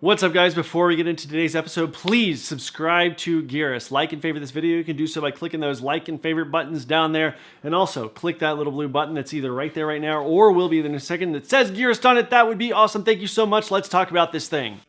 What's up, guys? Before we get into today's episode, please subscribe to Gearist. Like and favorite this video. You can do so by clicking those like and favorite buttons down there. And also, click that little blue button that's either right there right now or will be in a second that says Gearist on it. That would be awesome. Thank you so much. Let's talk about this thing.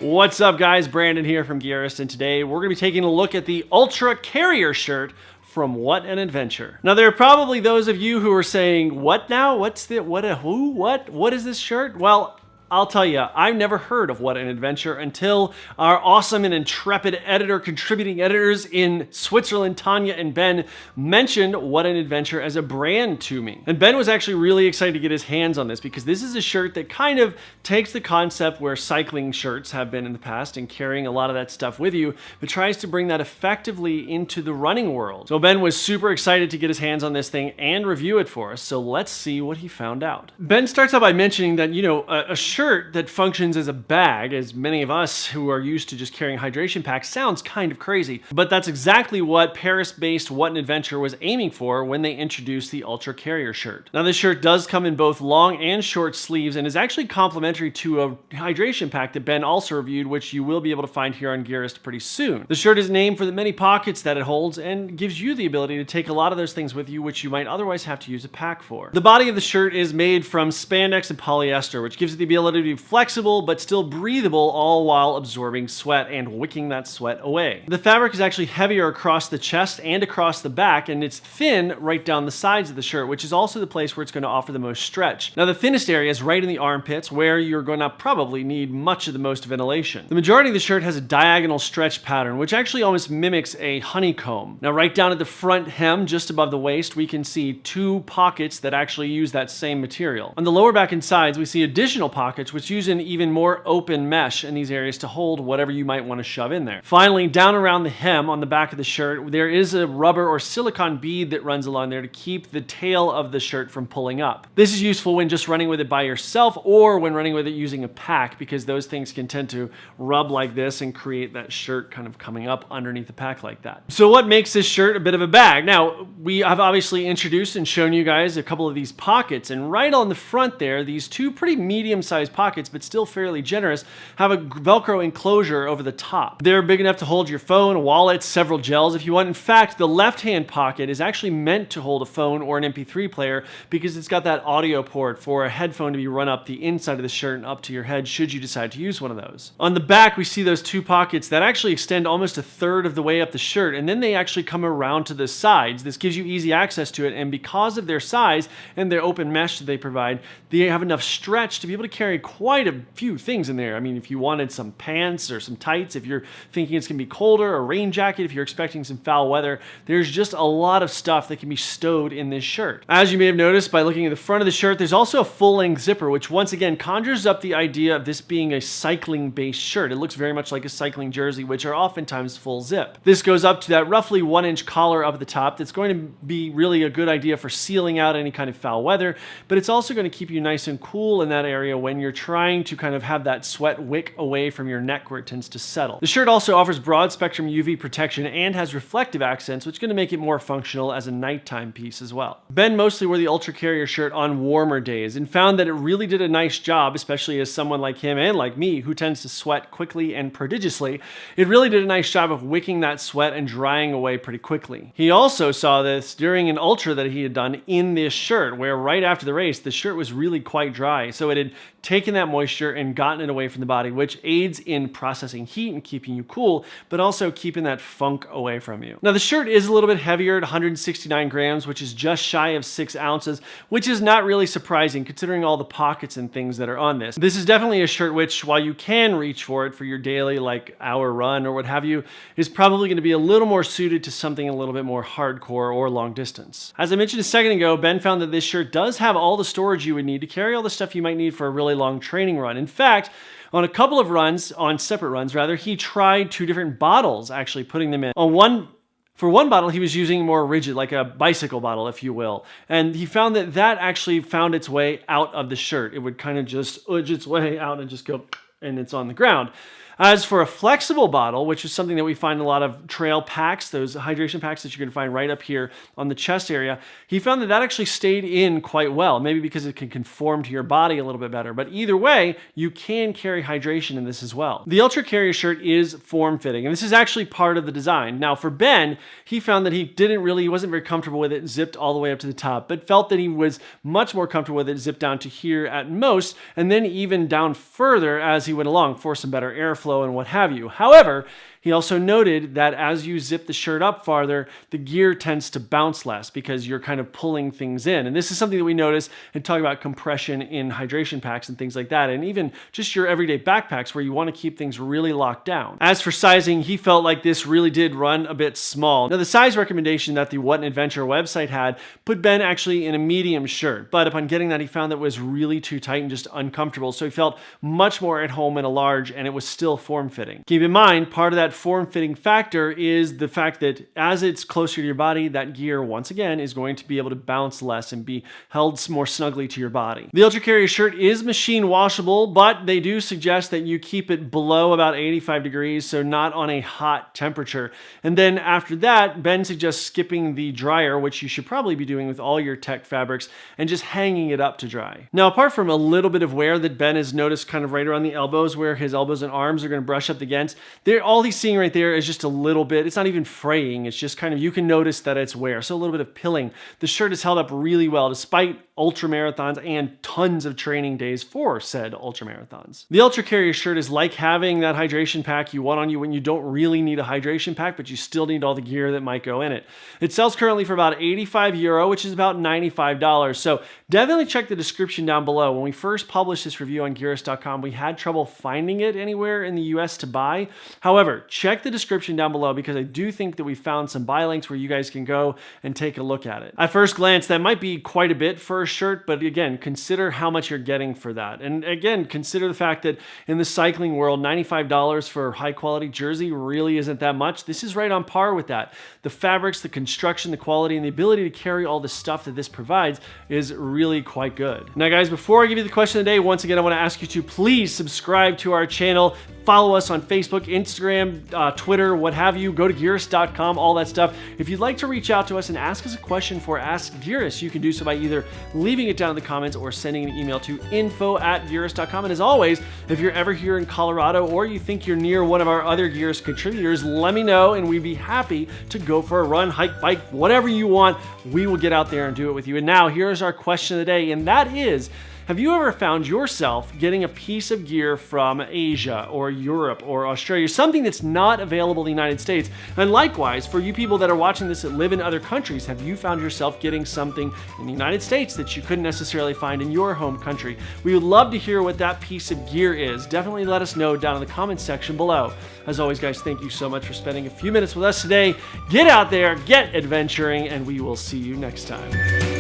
What's up, guys? Brandon here from Gearist, and today we're going to be taking a look at the Ultra Carrier Shirt from What an Adventure. Now, there are probably those of you who are saying, what now? What's the, what is this shirt? Well, I'll tell you, I've never heard of What an Adventure until our awesome and intrepid contributing editors in Switzerland, Tanya and Ben, mentioned What an Adventure as a brand to me. And Ben was actually really excited to get his hands on this because this is a shirt that kind of takes the concept where cycling shirts have been in the past and carrying a lot of that stuff with you, but tries to bring that effectively into the running world. So Ben was super excited to get his hands on this thing and review it for us. So let's see what he found out. Ben starts out by mentioning that, a shirt that functions as a bag, as many of us who are used to just carrying hydration packs, sounds kind of crazy. But that's exactly what Paris-based What an Adventure was aiming for when they introduced the Ultra Carrier Shirt. Now, this shirt does come in both long and short sleeves and is actually complementary to a hydration pack that Ben also reviewed, which you will be able to find here on Gearist pretty soon. The shirt is named for the many pockets that it holds and gives you the ability to take a lot of those things with you, which you might otherwise have to use a pack for. The body of the shirt is made from spandex and polyester, which gives it the ability to be flexible but still breathable, all while absorbing sweat and wicking that sweat away. The fabric is actually heavier across the chest and across the back, and it's thin right down the sides of the shirt, which is also the place where it's going to offer the most stretch. Now, the thinnest area is right in the armpits, where you're going to probably need much of the most ventilation. The majority of the shirt has a diagonal stretch pattern, which actually almost mimics a honeycomb. Now, right down at the front hem, just above the waist, we can see two pockets that actually use that same material. On the lower back and sides, we see additional pockets, which use an even more open mesh in these areas to hold whatever you might want to shove in there. Finally, down around the hem on the back of the shirt, there is a rubber or silicone bead that runs along there to keep the tail of the shirt from pulling up. This is useful when just running with it by yourself or when running with it using a pack, because those things can tend to rub like this and create that shirt kind of coming up underneath the pack like that. So what makes this shirt a bit of a bag? Now, we have obviously introduced and shown you guys a couple of these pockets, and right on the front there, these two pretty medium-sized pockets, but still fairly generous, have a Velcro enclosure over the top. They're big enough to hold your phone, a wallet, several gels if you want. In fact, the left-hand pocket is actually meant to hold a phone or an MP3 player because it's got that audio port for a headphone to be run up the inside of the shirt and up to your head should you decide to use one of those. On the back, we see those two pockets that actually extend almost a third of the way up the shirt, and then they actually come around to the sides. This gives you easy access to it, and because of their size and their open mesh that they provide, they have enough stretch to be able to carry quite a few things in there. I mean, if you wanted some pants or some tights, if you're thinking it's gonna be colder, a rain jacket, if you're expecting some foul weather, there's just a lot of stuff that can be stowed in this shirt. As you may have noticed by looking at the front of the shirt, there's also a full-length zipper, which once again conjures up the idea of this being a cycling-based shirt. It looks very much like a cycling jersey, which are oftentimes full zip. This goes up to that roughly 1-inch collar up at the top that's going to be really a good idea for sealing out any kind of foul weather, but it's also going to keep you nice and cool in that area when you're trying to kind of have that sweat wick away from your neck where it tends to settle. The shirt also offers broad spectrum UV protection and has reflective accents, which is going to make it more functional as a nighttime piece as well. Ben mostly wore the Ultra Carrier shirt on warmer days and found that it really did a nice job, especially as someone like him and like me who tends to sweat quickly and prodigiously. It really did a nice job of wicking that sweat and drying away pretty quickly. He also saw this during an ultra that he had done in this shirt, where right after the race, the shirt was really quite dry. So it had taken that moisture and gotten it away from the body, which aids in processing heat and keeping you cool, but also keeping that funk away from you. Now, the shirt is a little bit heavier at 169 grams, which is just shy of 6 ounces, which is not really surprising considering all the pockets and things that are on this. This is definitely a shirt which, while you can reach for it for your daily like hour run or what have you, is probably going to be a little more suited to something a little bit more hardcore or long distance. As I mentioned a second ago, Ben found that this shirt does have all the storage you would need to carry all the stuff you might need for a really long training run. In fact, on a couple of runs, on separate runs rather, he tried 2 different bottles, actually putting them in. For one bottle, he was using more rigid, like a bicycle bottle, if you will. And he found that that actually found its way out of the shirt. It would kind of just udge its way out and just go, and it's on the ground. As for a flexible bottle, which is something that we find in a lot of trail packs, those hydration packs that you can find right up here on the chest area, he found that that actually stayed in quite well, maybe because it can conform to your body a little bit better. But either way, you can carry hydration in this as well. The Ultra Carrier Shirt is form-fitting, and this is actually part of the design. Now for Ben, he found that he wasn't very comfortable with it zipped all the way up to the top, but felt that he was much more comfortable with it zipped down to here at most, and then even down further as he went along for some better airflow and what have you. However, he also noted that as you zip the shirt up farther, the gear tends to bounce less because you're kind of pulling things in. And this is something that we notice and talk about compression in hydration packs and things like that, and even just your everyday backpacks where you want to keep things really locked down. As for sizing, he felt like this really did run a bit small. Now, the size recommendation that the What an Adventure website had put Ben actually in a medium shirt, but upon getting that, he found that it was really too tight and just uncomfortable, so he felt much more at home in a large, and it was still form-fitting. Keep in mind, part of that form-fitting factor is the fact that as it's closer to your body, that gear, once again, is going to be able to bounce less and be held more snugly to your body. The Ultra Carrier Shirt is machine washable, but they do suggest that you keep it below about 85 degrees, so not on a hot temperature. And then after that, Ben suggests skipping the dryer, which you should probably be doing with all your tech fabrics, and just hanging it up to dry. Now, apart from a little bit of wear that Ben has noticed kind of right around the elbows where his elbows and arms are going to brush up against, all he's seeing right there is just a little bit, it's not even fraying, it's just kind of, you can notice that it's wear, so a little bit of pilling. The shirt is held up really well despite ultra marathons and tons of training days for said ultra marathons. The Ultra Carrier Shirt is like having that hydration pack you want on you when you don't really need a hydration pack, but you still need all the gear that might go in it. It sells currently for about €85, which is about $95. So definitely check the description down below. When we first published this review on Gearist.com, we had trouble finding it anywhere in the US to buy. However, check the description down below because I do think that we found some buy links where you guys can go and take a look at it. At first glance, that might be quite a bit for a shirt, but again, consider how much you're getting for that. And again, consider the fact that in the cycling world, $95 for high quality jersey really isn't that much. This is right on par with that. The fabrics, the construction, the quality, and the ability to carry all the stuff that this provides is really quite good. Now guys, before I give you the question of the day, once again, I want to ask you to please subscribe to our channel. Follow us on Facebook, Instagram, Twitter, what have you. Go to Gearist.com, all that stuff. If you'd like to reach out to us and ask us a question for Ask Gearist, you can do so by either leaving it down in the comments or sending an email to info@Gearist.com. And as always, if you're ever here in Colorado or you think you're near one of our other Gearist contributors, let me know and we'd be happy to go for a run, hike, bike, whatever you want. We will get out there and do it with you. And now here's our question of the day, and that is, have you ever found yourself getting a piece of gear from Asia or Europe or Australia, something that's not available in the United States? And likewise, for you people that are watching this that live in other countries, have you found yourself getting something in the United States that you couldn't necessarily find in your home country? We would love to hear what that piece of gear is. Definitely let us know down in the comments section below. As always, guys, thank you so much for spending a few minutes with us today. Get out there, get adventuring, and we will see you next time.